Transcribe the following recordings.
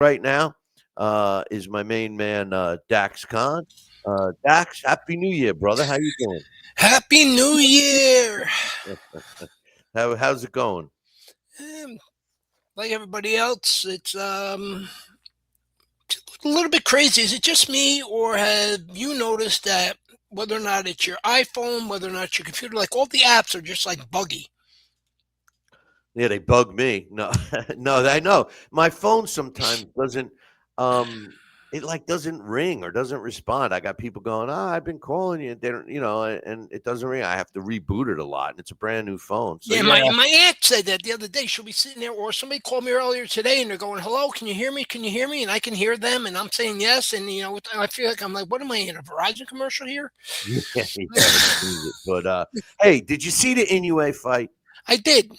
right now is my main man, Daxx Khan. Dax, Happy New Year, brother. How you doing? Happy New Year! How's it going? Um, like everybody else, it's a little bit crazy. Is it just me, or have you noticed that whether or not it's your iPhone, whether or not it's your computer, like all the apps are just like buggy? Yeah, they bug me. No, no, I know. My phone sometimes doesn't. Um, it like doesn't ring or doesn't respond. I got people going, "Oh, I've been calling you." They don't, and it doesn't ring. I have to reboot it a lot, and it's a brand new phone. So Yeah, yeah, my aunt said that the other day. She'll be sitting there, or somebody called me earlier today, and they're going, "Hello, can you hear me? Can you hear me?" And I can hear them, and I'm saying yes, and I feel like I'm like, "What am I in a Verizon commercial here?" yeah, yeah. I've seen it. But hey, did you see the Inoue fight? I did.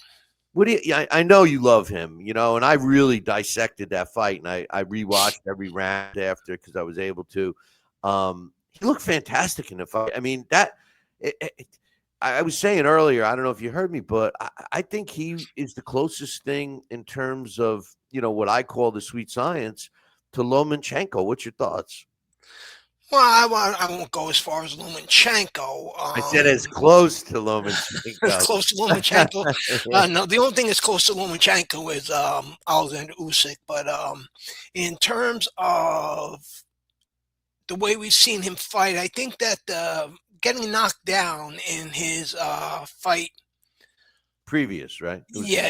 What do you? Yeah, I know you love him, and I really dissected that fight, and I rewatched every round after because I was able to. He looked fantastic in the fight. I mean, I was saying earlier. I don't know if you heard me, but I think he is the closest thing in terms of what I call the sweet science to Lomachenko. What's your thoughts? Well, I won't go as far as Lomachenko. I said as close to Lomachenko. Close to Lomachenko. No, the only thing that's close to Lomachenko is Alexander Usyk. But in terms of the way we've seen him fight, I think that getting knocked down in his fight, Previous, right? It was the yeah,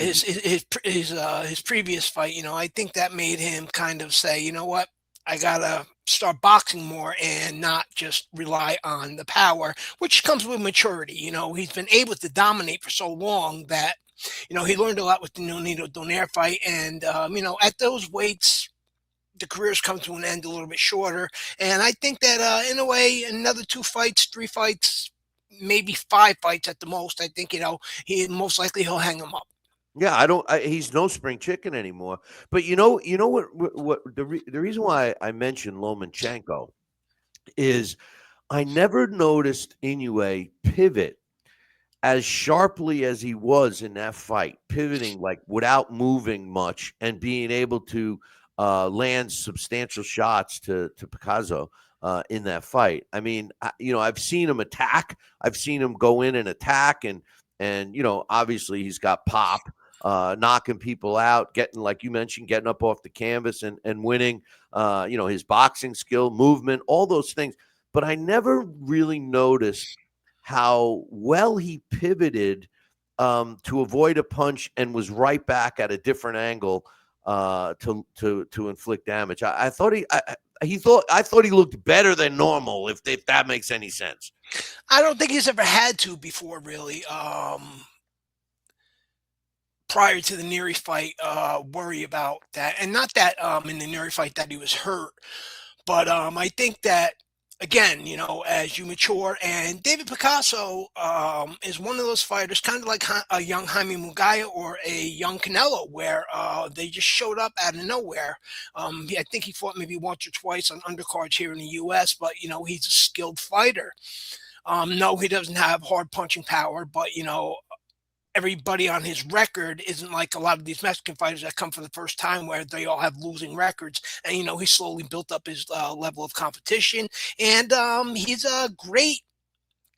previous. his previous fight, I think that made him kind of say, you know what, I gotta start boxing more and not just rely on the power, which comes with maturity. He's been able to dominate for so long that he learned a lot with the Nonito Donaire fight, and at those weights. The careers come to an end a little bit shorter, and I think that in a way, another two fights, three fights, maybe five fights at the most. I think he most likely he'll hang him up. Yeah, I don't. He's no spring chicken anymore. But you know what the reason why I mentioned Lomachenko is I never noticed Inoue pivot as sharply as he was in that fight, pivoting like without moving much and being able to land substantial shots to Picasso in that fight. I mean, I've seen him attack. I've seen him go in and attack, and obviously he's got pop, knocking people out, getting like you mentioned, getting up off the canvas and winning. His boxing skill, movement, all those things. But I never really noticed how well he pivoted to avoid a punch and was right back at a different angle to inflict damage. I thought I thought he looked better than normal. If that makes any sense. I don't think he's ever had to before, really. Prior to the Neary fight, worry about that, and not that in the Neary fight that he was hurt, but I think that again, as you mature, and David Picasso is one of those fighters, kind of like a young Jaime Mugaya or a young Canelo, where they just showed up out of nowhere. I think he fought maybe once or twice on undercards here in the U.S., but he's a skilled fighter. No, he doesn't have hard punching power, but everybody on his record isn't like a lot of these Mexican fighters that come for the first time where they all have losing records. And, he slowly built up his level of competition. And he's a great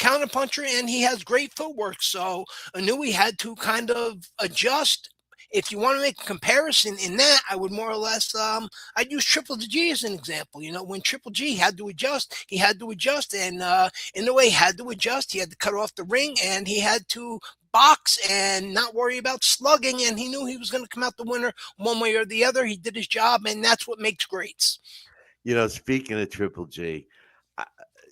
counterpuncher and he has great footwork. So I knew he had to kind of adjust. If you want to make a comparison in that, I would more or less, I'd use Triple G as an example. When Triple G had to adjust, he had to adjust, and in the way he had to adjust, he had to cut off the ring, and he had to box and not worry about slugging, and he knew he was going to come out the winner one way or the other. He did his job, and that's what makes greats. Speaking of Triple G, I,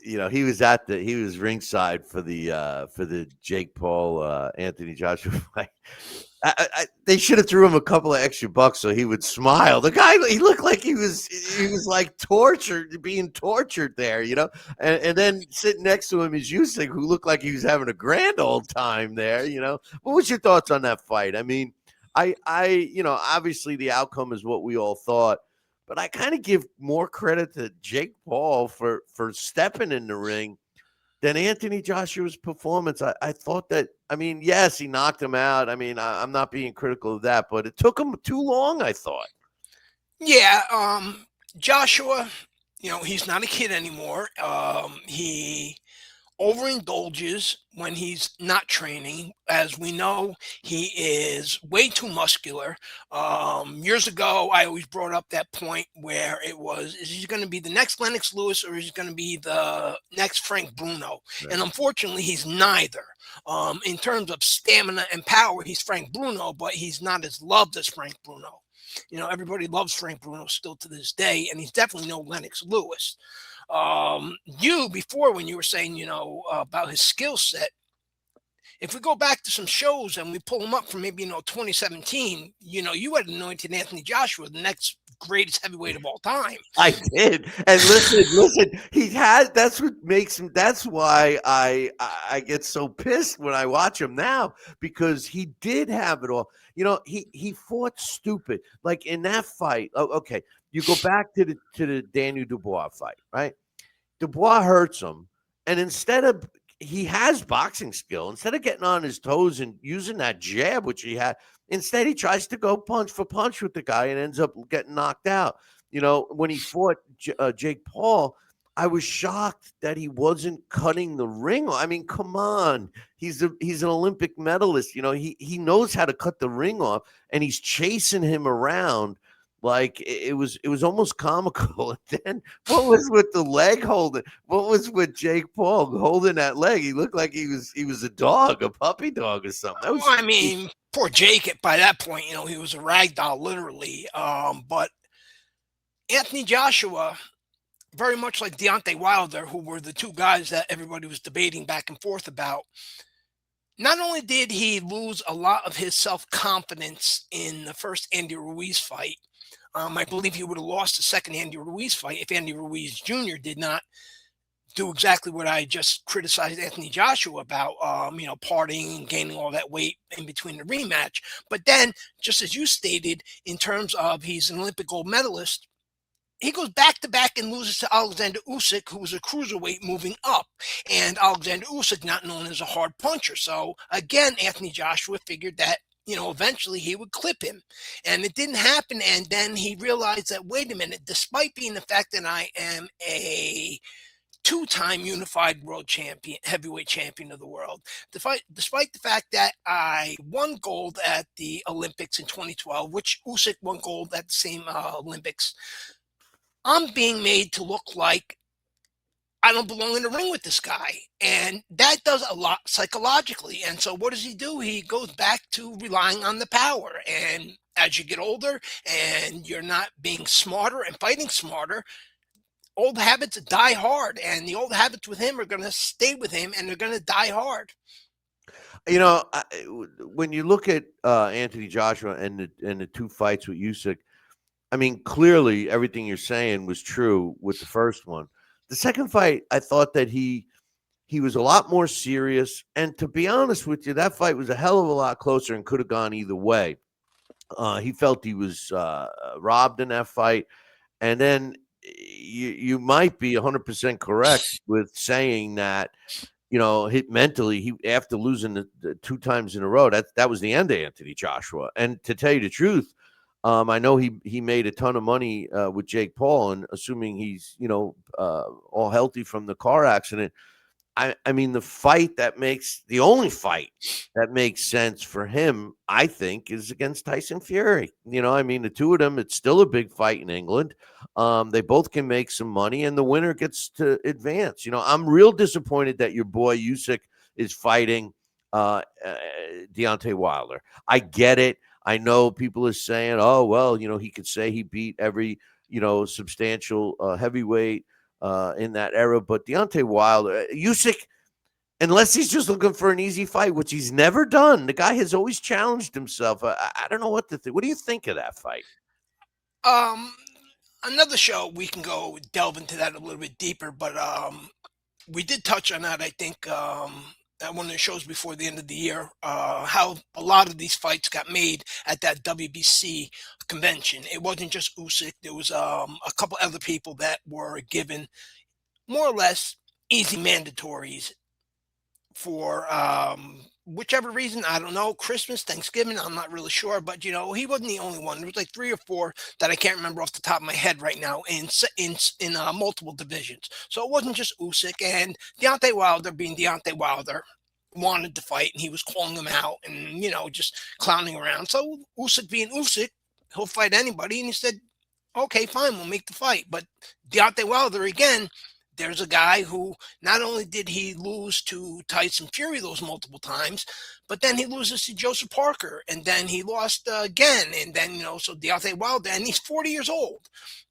he was ringside for the Jake Paul Anthony Joshua fight. They should have threw him a couple of extra bucks so he would smile. The guy, he looked like he was like tortured, being tortured there, and then sitting next to him is Usyk, who looked like he was having a grand old time there. What was your thoughts on that fight? I mean, obviously the outcome is what we all thought, but I kind of give more credit to Jake Paul for stepping in the ring than Anthony Joshua's performance. I thought that, I mean, yes, he knocked him out. I mean, I'm not being critical of that, but it took him too long, I thought. Yeah, Joshua, he's not a kid anymore. He overindulges when he's not training. As we know, he is way too muscular. Years ago, I always brought up that point where it was, is he going to be the next Lennox Lewis or is he going to be the next Frank Bruno? And Right. unfortunately, he's neither. In terms of stamina and power, he's Frank Bruno, but he's not as loved as Frank Bruno. Everybody loves Frank Bruno still to this day, and he's definitely no Lennox Lewis. You before when you were saying about his skill set, if we go back to some shows and we pull them up from maybe 2017, you had anointed Anthony Joshua the next greatest heavyweight of all time. I did. And listen, he had that's what makes him that's why I get so pissed when I watch him now because he did have it all. He fought stupid. Like in that fight. Oh, okay. You go back to the Daniel Dubois fight, right? Dubois hurts him, and instead of he has boxing skill, instead of getting on his toes and using that jab, which he had, instead he tries to go punch for punch with the guy and ends up getting knocked out. When he fought Jake Paul, I was shocked that he wasn't cutting the ring. I mean, come on, he's an Olympic medalist. He knows how to cut the ring off, and he's chasing him around like it was almost comical. And then what was with the leg holding? What was with Jake Paul holding that leg? He looked like he was a dog, a puppy dog or something. That Well, was I mean, poor Jake. By that point, he was a rag doll, literally. But Anthony Joshua, very much like Deontay Wilder, who were the two guys that everybody was debating back and forth about. Not only did he lose a lot of his self confidence in the first Andy Ruiz fight, I believe he would have lost the second Andy Ruiz fight if Andy Ruiz Jr. did not do exactly what I just criticized Anthony Joshua about, partying and gaining all that weight in between the rematch. But then, just as you stated, in terms of he's an Olympic gold medalist, he goes back to back and loses to Alexander Usyk, who was a cruiserweight moving up, and Alexander Usyk not known as a hard puncher. So again, Anthony Joshua figured that eventually he would clip him, and it didn't happen. And then he realized that wait a minute, despite being the fact that I am a two-time unified world champion, heavyweight champion of the world. Despite the fact that I won gold at the Olympics in 2012, which Usyk won gold at the same Olympics, I'm being made to look like I don't belong in the ring with this guy. And that does a lot psychologically. And so what does he do? He goes back to relying on the power. And as you get older and you're not being smarter and fighting smarter, old habits die hard. And the old habits with him are going to stay with him and they're going to die hard. when you look at Anthony Joshua and the two fights with Usyk, I mean, clearly everything you're saying was true with the first one. The second fight, I thought that he was a lot more serious, and to be honest with you, that fight was a hell of a lot closer and could have gone either way. He felt he was robbed in that fight, and then you might be 100% correct with saying that mentally, he after losing the two times in a row, that was the end of Anthony Joshua. And to tell you the truth, I know he made a ton of money with Jake Paul, and assuming he's all healthy from the car accident. I mean, the only fight that makes sense for him, I think, is against Tyson Fury. I mean, the two of them, it's still a big fight in England. They both can make some money, and the winner gets to advance. I'm real disappointed that your boy Usyk is fighting Deontay Wilder. I get it. I know people are saying, "Oh, well, he could say he beat every substantial heavyweight." In that era. But Deontay Wilder, Usyk, unless he's just looking for an easy fight, which he's never done, the guy has always challenged himself. I don't know what to think. What do you think of that fight? Um, Another show we can go delve into that a little bit deeper, but we did touch on that. I think at one of the shows before the end of the year, how a lot of these fights got made at that WBC convention. It wasn't just Usyk. There was a couple other people that were given more or less easy mandatories for whichever reason, I don't know, Christmas, Thanksgiving, I'm not really sure, but he wasn't the only one. There was like three or four that I can't remember off the top of my head right now in multiple divisions. So it wasn't just Usyk and Deontay Wilder being Deontay Wilder wanted to fight and he was calling him out and just clowning around. So Usyk being Usyk, he'll fight anybody, and he said, okay, fine, we'll make the fight. But Deontay Wilder, again, there's a guy who not only did he lose to Tyson Fury those multiple times, but then he loses to Joseph Parker, and then he lost again, and then so Deontay Wilder, and he's 40 years old,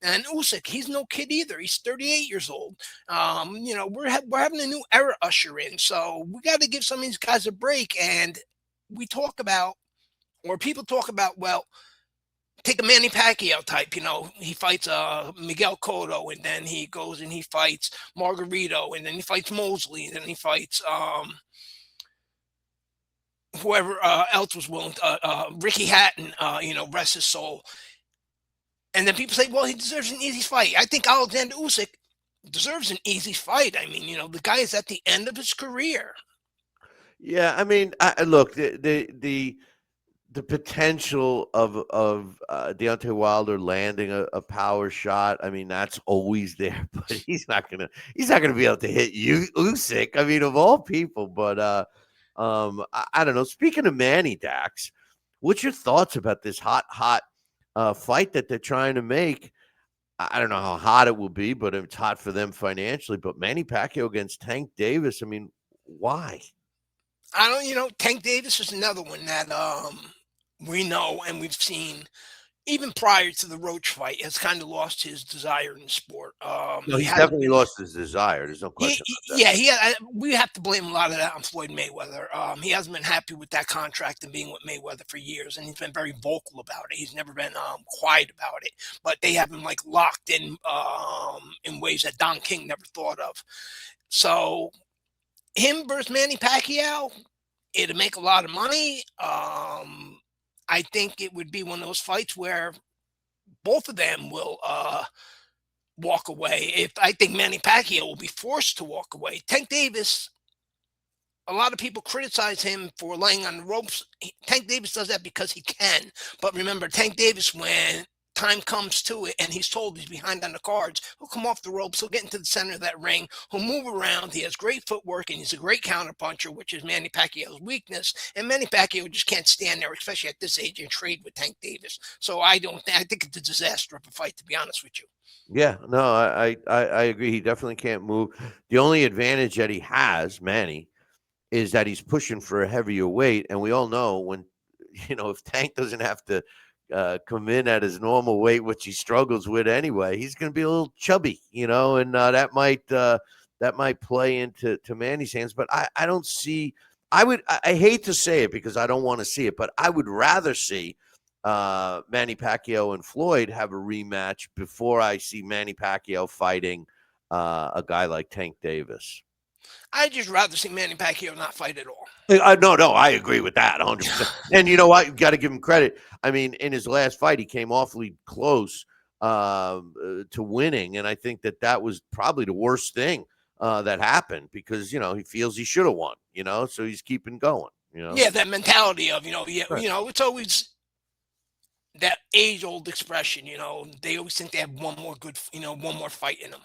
and Usyk, he's no kid either. He's 38 years old. We're having a new era usher in, so we got to give some of these guys a break. And we talk about, or people talk about, well, take a Manny Pacquiao type. He fights Miguel Cotto, and then he goes and he fights Margarito, and then he fights Mosley, and then he fights whoever else was willing. Ricky Hatton, rest his soul. And then people say, well, he deserves an easy fight. I think Alexander Usyk deserves an easy fight. I mean, the guy is at the end of his career. Yeah, I mean, look, the potential of Deontay Wilder landing a power shot. I mean, that's always there, but he's not gonna be able to hit you, Usyk. I mean, of all people. But I don't know. Speaking of Manny, Dax, what's your thoughts about this hot fight that they're trying to make? I don't know how hot it will be, but it's hot for them financially. But Manny Pacquiao against Tank Davis. I mean, why? I don't, Tank Davis is another one that we know and we've seen even prior to the Roach fight has kind of lost his desire in the sport. No, He he's hasn't definitely been. lost his desire. There's no question about that. Yeah, we have to blame a lot of that on Floyd Mayweather. He hasn't been happy with that contract and being with Mayweather for years, and he's been very vocal about it. He's never been quiet about it, but they have him like locked in ways that Don King never thought of. So him versus Manny Pacquiao, it'd make a lot of money. I think it would be one of those fights where both of them will walk away. If I think Manny Pacquiao will be forced to walk away. Tank Davis, a lot of people criticize him for laying on the ropes. Tank Davis does that because he can. But remember, Tank Davis, when time comes to it and he's told he's behind on the cards, he'll come off the ropes, he'll get into the center of that ring, he'll move around, he has great footwork, and he's a great counterpuncher, which is Manny Pacquiao's weakness. And Manny Pacquiao just can't stand there, especially at this age, and trade with Tank Davis. So I think it's a disaster of a fight, to be honest with you. Yeah, no, I agree. He definitely can't move. The only advantage that he has, Manny, is that he's pushing for a heavier weight, and we all know when if Tank doesn't have to come in at his normal weight, which he struggles with anyway, he's going to be a little chubby, and that might play into Manny's hands. But I don't see. I hate to say it because I don't want to see it, but I would rather see Manny Pacquiao and Floyd have a rematch before I see Manny Pacquiao fighting a guy like Tank Davis. I'd just rather see Manny Pacquiao not fight at all. No, I agree with that 100%. And you know what? You got to give him credit. I mean, in his last fight, he came awfully close to winning, and I think that was probably the worst thing that happened because he feels he should have won. So he's keeping going. Yeah, that mentality of yeah, Right. it's always that age old expression. They always think they have one more one more fight in them.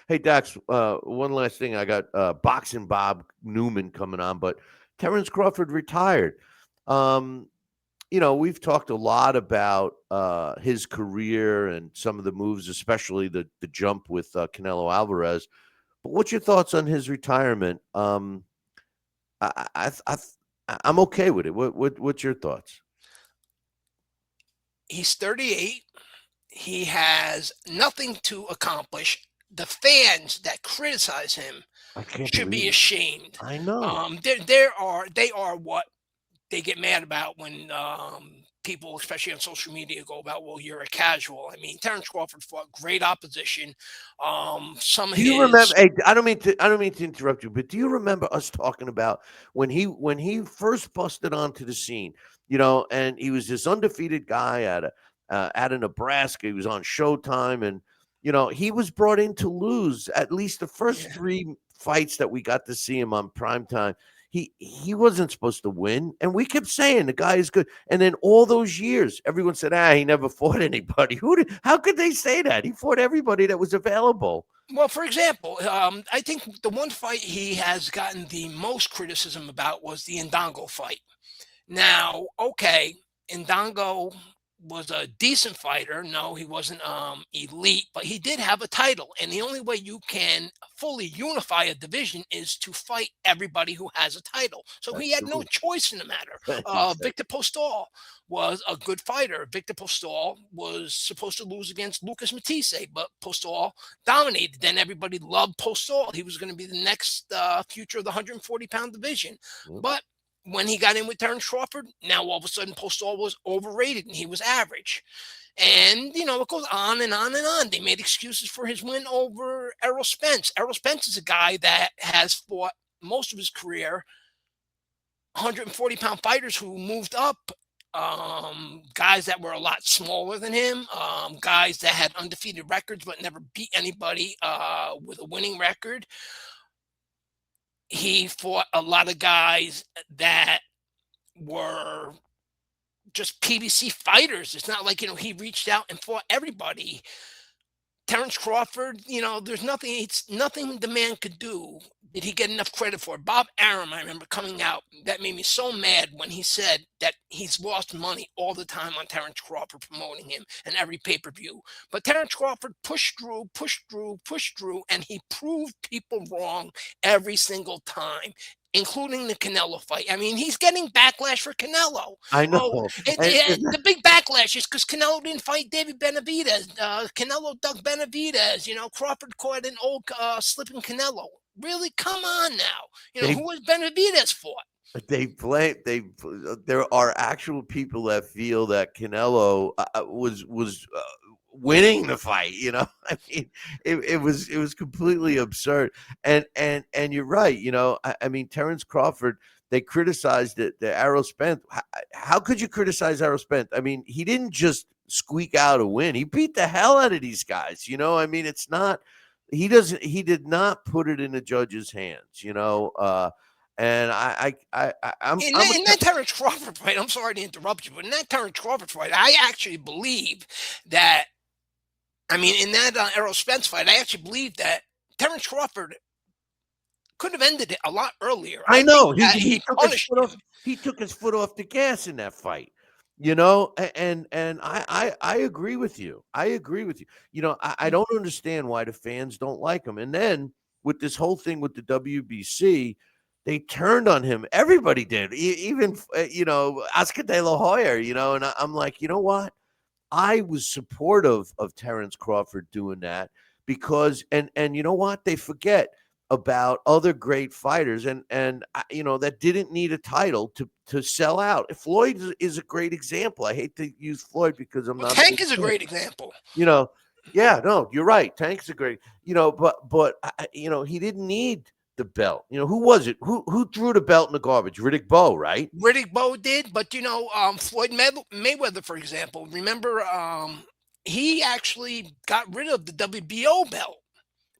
Hey, Dax, one last thing. I got Boxing Bob Newman coming on, but Terrence Crawford retired. We've talked a lot about his career and some of the moves, especially the jump with Canelo Alvarez. But what's your thoughts on his retirement? I'm okay with it. What's your thoughts? He's 38. He has nothing to accomplish. The fans that criticize him I can't should believe be it. ashamed. I know. They are what they get mad about when people, especially on social media, go about, well, you're a casual. I mean, Terrence Crawford fought great opposition. Some of Do you remember? his Hey, I don't mean to interrupt you, but do you remember us talking about when he first busted onto the scene? And he was this undefeated guy out of Nebraska. He was on Showtime, and he was brought in to lose at least the first yeah. three fights that we got to see him on primetime. he wasn't supposed to win, and we kept saying the guy is good. And then all those years, everyone said, he never fought anybody. How could they say that? He fought everybody that was available. Well, for example, I think the one fight he has gotten the most criticism about was the Ndongo fight. Now, okay, Ndongo was a decent fighter. No, he wasn't elite, but he did have a title. And the only way you can fully unify a division is to fight everybody who has a title. So he That's had no true. choice in the matter. Exactly. Victor Postol was a good fighter. Victor Postol was supposed to lose against Lucas Matisse, but Postol dominated. Then everybody loved Postol. He was going to be the next future of the 140-pound division. Yep. But when he got in with Terrence Crawford, now all of a sudden Postol was overrated and he was average. And, it goes on and on and on. They made excuses for his win over Errol Spence. Errol Spence is a guy that has fought most of his career 140-pound fighters who moved up, guys that were a lot smaller than him, guys that had undefeated records but never beat anybody with a winning record. He fought a lot of guys that were just PBC fighters. It's not like, he reached out and fought everybody. Terrence Crawford, there's nothing, it's nothing the man could do. Did he get enough credit for? Bob Arum, I remember coming out, that made me so mad when he said that he's lost money all the time on Terrence Crawford promoting him and every pay-per-view. But Terrence Crawford pushed through, and he proved people wrong every single time, including the Canelo fight. I mean, he's getting backlash for Canelo. I Oh, know. And the big backlash is because Canelo didn't fight David Benavidez. Canelo dug Benavidez. Crawford caught an old slipping Canelo. Really, come on now. they Who was Benavidez for? They blame there are actual people that feel that Canelo was winning the fight. I mean, it was completely absurd. And you're right. I mean, Terrence Crawford. They criticized it. The Errol Spence. How could you criticize Errol Spence? I mean, he didn't just squeak out a win. He beat the hell out of these guys. I mean, it's not. He doesn't. He did not put it in the judge's hands. And I'm a In that Terrence Crawford fight, I'm sorry to interrupt you, but in that Terrence Crawford fight, I actually believe that, in that Errol Spence fight, I actually believe that Terrence Crawford could have ended it a lot earlier. I I think know that he he took his punished foot off. him. He took his foot off the gas in that fight. And I agree with you. I agree with you. I don't understand why the fans don't like him. And then with this whole thing with the WBC, they turned on him. Everybody did, even Oscar De La Hoya. And I'm like, you know what? I was supportive of Terrence Crawford doing that because and you know what? They forget about other great fighters and that didn't need a title to sell out. Floyd is a great example. I hate to use Floyd because I'm Well, not a big Tank is a fan. great example. You know, yeah, no, you're right. Tank's a great, but he didn't need the belt. Who was it? Who threw the belt in the garbage? Riddick Bowe, right? Riddick Bowe did, but Floyd Mayweather, for example, remember he actually got rid of the WBO belt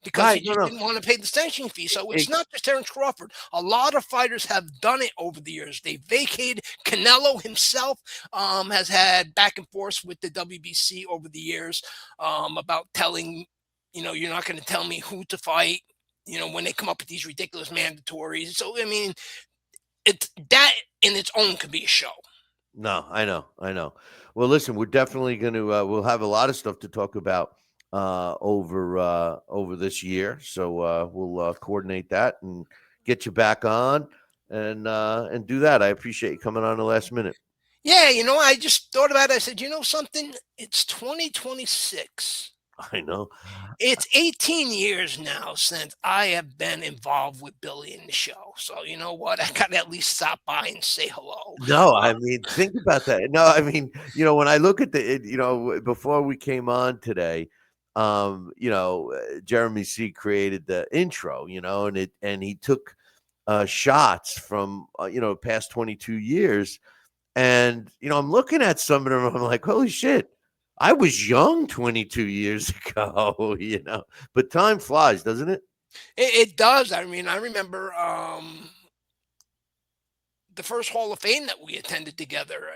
because Right. he No, just no. didn't want to pay the sanctioning fee. So it's Ex- not just Terrence Crawford. A lot of fighters have done it over the years. They vacated. Canelo himself has had back and forth with the WBC over the years about telling, you're not going to tell me who to fight. When they come up with these ridiculous mandatories. So it's that in its own could be a show. No, I know, I know. Well, listen, we're definitely going to we'll have a lot of stuff to talk about over this year. So we'll coordinate that and get you back on and do that. I appreciate you coming on the last minute. Yeah, I just thought about it. I said, something? It's 2026. I know. It's 18 years now since I have been involved with Billy in the show. So you know what? I got to at least stop by and say hello. No, I mean, think about that. No, I mean, when I look at before we came on today, Jeremy C created the intro, and he took shots from past 22 years. And I'm looking at some of them, I'm like, holy shit, I was young 22 years ago, but time flies, doesn't it? It does. I remember the first Hall of Fame that we attended together.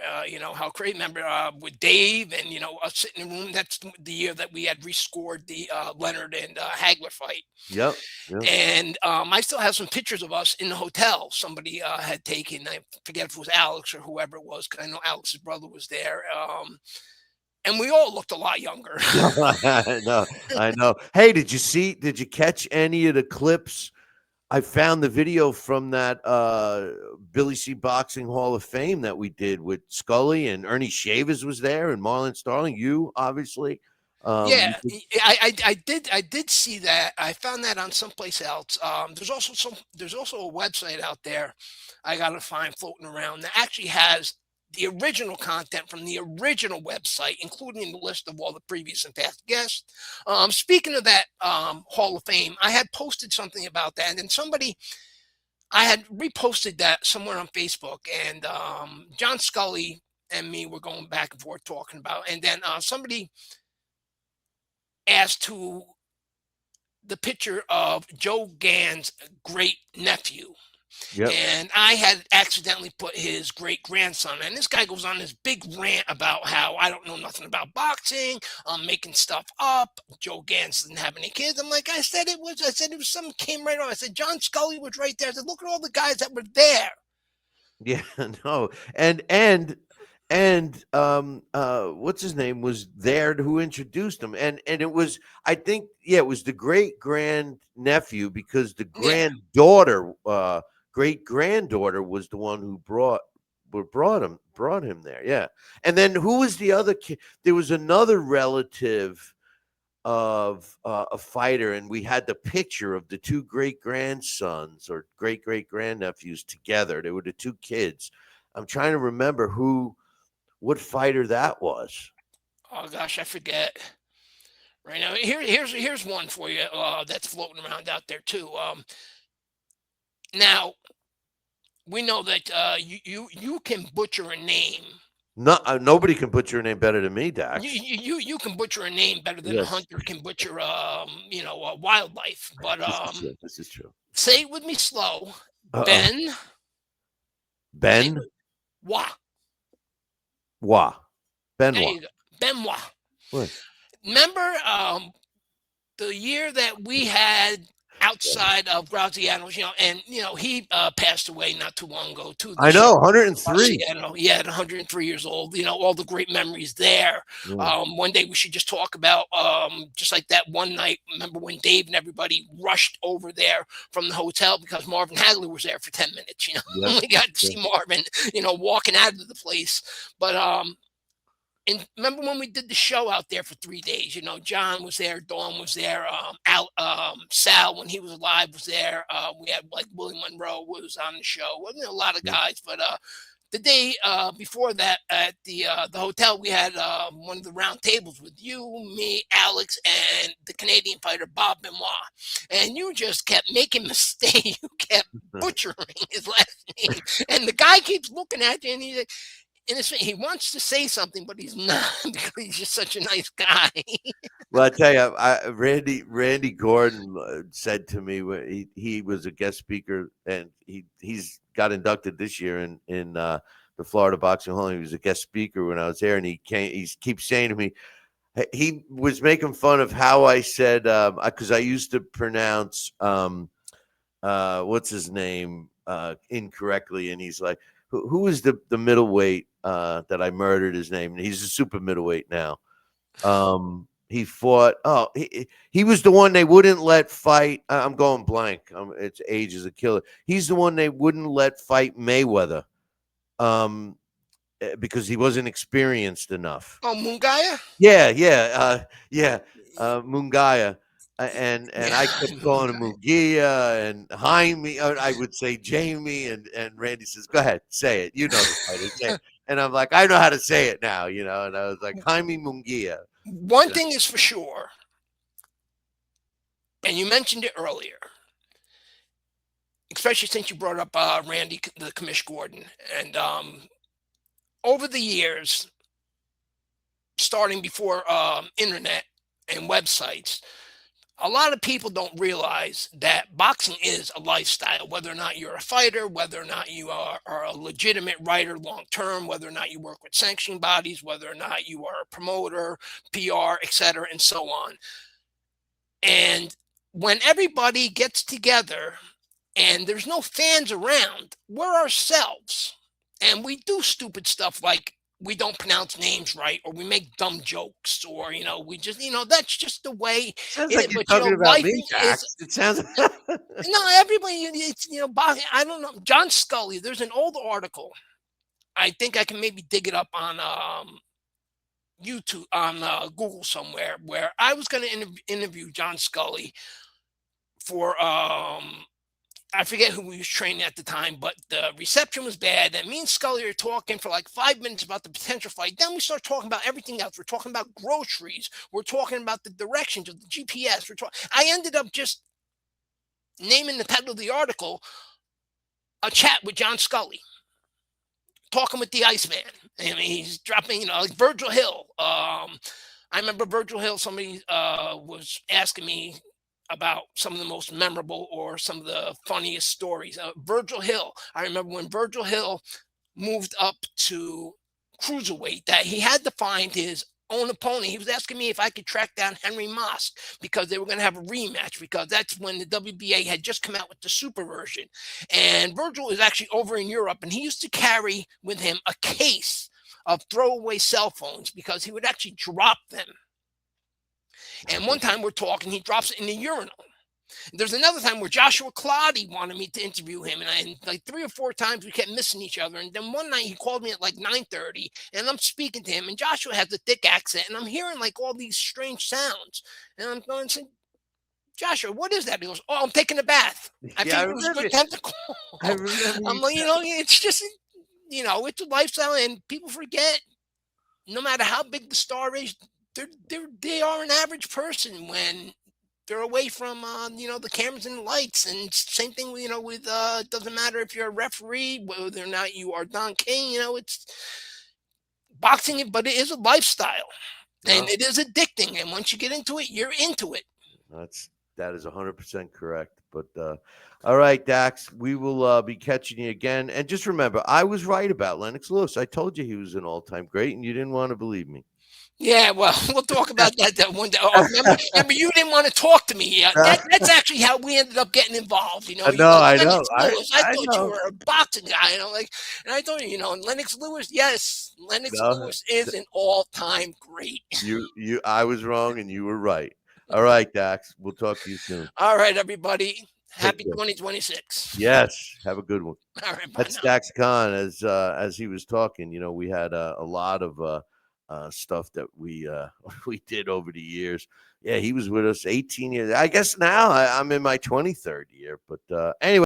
How crazy! Remember with Dave and us sitting in the room. That's the year that we had rescored the Leonard and Hagler fight. Yep. Yep. And I still have some pictures of us in the hotel. Somebody had taken. I forget if it was Alex or whoever it was, because I know Alex's brother was there. And we all looked a lot younger. I know. I know. Hey, did you catch any of the clips? I found the video from that Billy C Boxing Hall of Fame that we did with Scully, and Ernie Shavers was there, and Marlon Starling. You obviously. Yeah, You could- I did see that. I found that on someplace else. There's also a website out there I gotta find floating around that actually has the original content from the original website, including the list of all the previous and past guests. Speaking of that Hall of Fame, I had posted something about that, and then somebody I had reposted that somewhere on Facebook, and John Scully and me were going back and forth talking about, and then somebody asked to the picture of Joe Gann's great nephew. yep. And I had accidentally put his great grandson. And this guy goes on this big rant about how I don't know nothing about boxing. I'm making stuff up. Joe Gans doesn't have any kids. I'm like, I said it was something came right on. I said, John Scully was right there. I said, look at all the guys that were there. Yeah, no. And what's his name was there who introduced him. And it was, I think, yeah, it was the great grand nephew, because the Yeah. granddaughter great granddaughter was the one who brought him there. Yeah. And then who was the other kid? There was another relative of a fighter, and we had the picture of the two great grandsons or great grandnephews together. They were the two kids. I'm trying to remember what fighter that was. Oh gosh, I forget. Right now, here's one for you that's floating around out there too. Now we know that you can butcher a name. No, nobody can put your name better than me, You, Dax. you you can butcher a name better than a Yes, hunter can butcher wildlife. But this is true. This is true. say it with me slow. Uh-oh. Ben, say it Ben with Wa. Wa. There Benoit. you go. Benoit. What? Remember the year that we had outside of Graziano's, and he passed away not too long ago too. I This year, know, 103. Graziano, he had 103 years old. All the great memories there. Yeah. One day we should just talk about just like that one night. Remember when Dave and everybody rushed over there from the hotel because Marvin Hagler was there for 10 minutes. Yep. We got to Yeah. see Marvin, walking out of the place. But and remember when we did the show out there for 3 days? John was there, Dawn was there, Sal when he was alive was there. We had like Willie Monroe was on the show. Wasn't a lot of Yeah. guys, but the day before that at the hotel, we had one of the round tables with you, me, Alex, and the Canadian fighter Bob Benoit, and you just kept making mistakes. You kept butchering his last name, and the guy keeps looking at you, and he wants to say something, but he's not because he's just such a nice guy. Well, I tell you, Randy Gordon said to me when he was a guest speaker, and he's got inducted this year in the Florida Boxing Hall. He was a guest speaker when I was there, and he keeps saying to me, he was making fun of how I said, because I used to pronounce what's his name incorrectly, and he's like, who is the middleweight that I murdered his name? And he's a super middleweight now. He fought. Oh, he was the one they wouldn't let fight. I'm going blank. It's age is a killer. He's the one they wouldn't let fight Mayweather, because he wasn't experienced enough. Oh, Mungaya? Yeah. Mungaya. And I Yeah, kept calling him Mungaya. Mugia and Jaime. I would say Jamie, and Randy says, "Go ahead, say it. You know the fighter, say it." And I'm like, I know how to say it now, And I was like, Jaime Mungia. One thing is for sure, and you mentioned it earlier, especially since you brought up Randy, the Commish Gordon, and over the years, starting before internet and websites, a lot of people don't realize that boxing is a lifestyle, whether or not you're a fighter, whether or not you are a legitimate writer long term, whether or not you work with sanctioning bodies, whether or not you are a promoter, PR, etc., and so on. And when everybody gets together and there's no fans around, we're ourselves. And we do stupid stuff like we don't pronounce names right, or we make dumb jokes, or, we just, that's just the way Sounds it is. like you're But, talking about life me, is, Dax. It sounds no, everybody, it's, boxing. I don't know. John Scully, there's an old article. I think I can maybe dig it up on YouTube, on Google somewhere, where I was going to interview John Scully for I forget who we was training at the time, but the reception was bad. And me and Scully are talking for like 5 minutes about the potential fight. Then we start talking about everything else. We're talking about groceries. We're talking about the directions of the GPS. I ended up just naming the title of the article, "A Chat with John Scully," talking with the Iceman. I mean, he's dropping, like Virgil Hill. I remember Virgil Hill. Somebody was asking me about some of the most memorable or some of the funniest stories. Virgil Hill. I remember when Virgil Hill moved up to cruiserweight, that he had to find his own opponent. He was asking me if I could track down Henry Mosk because they were going to have a rematch, because that's when the WBA had just come out with the super version. And Virgil is actually over in Europe, and he used to carry with him a case of throwaway cell phones because he would actually drop them. And one time we're talking, he drops it in the urinal. There's another time where Joshua Clottey wanted me to interview him, and like 3 or 4 times we kept missing each other. And then one night he called me at like 9:30, and I'm speaking to him, and Joshua has a thick accent, and I'm hearing like all these strange sounds, and I'm going to say, "Joshua, what is that?" He goes, "Oh, I'm taking a bath. I Yeah, I figured it was remember. good time to I call." remember I'm you. like, it's just, it's a lifestyle, and people forget. No matter how big the star is, they are an average person when they're away from the cameras and the lights. And same thing, with doesn't matter if you're a referee, whether or not you are Don King. It's boxing, but it is a lifestyle, and No, it is addicting. And once you get into it, you're into it. that is 100% correct. But all right, Dax, we will be catching you again. And just remember, I was right about Lennox Lewis. I told you he was an all-time great, and you didn't want to believe me. Yeah, well, we'll talk about that one day. Oh, remember, you didn't want to talk to me. That's actually how we ended up getting involved. You No, like I know. Lennox Lewis. I I thought you know. were a boxing guy. And I told you, Lennox Lewis. Yes, Lennox No, Lewis is an all-time great. I was wrong, and you were right. All right, Dax, we'll talk to you soon. All right, everybody. Take Happy care. 2026. Yes, have a good one. All right, bye That's now. Dax Khan. As he was talking, we had a lot of stuff that we we did over the years. Yeah, he was with us 18 years. I guess now I'm in my 23rd year. But anyway.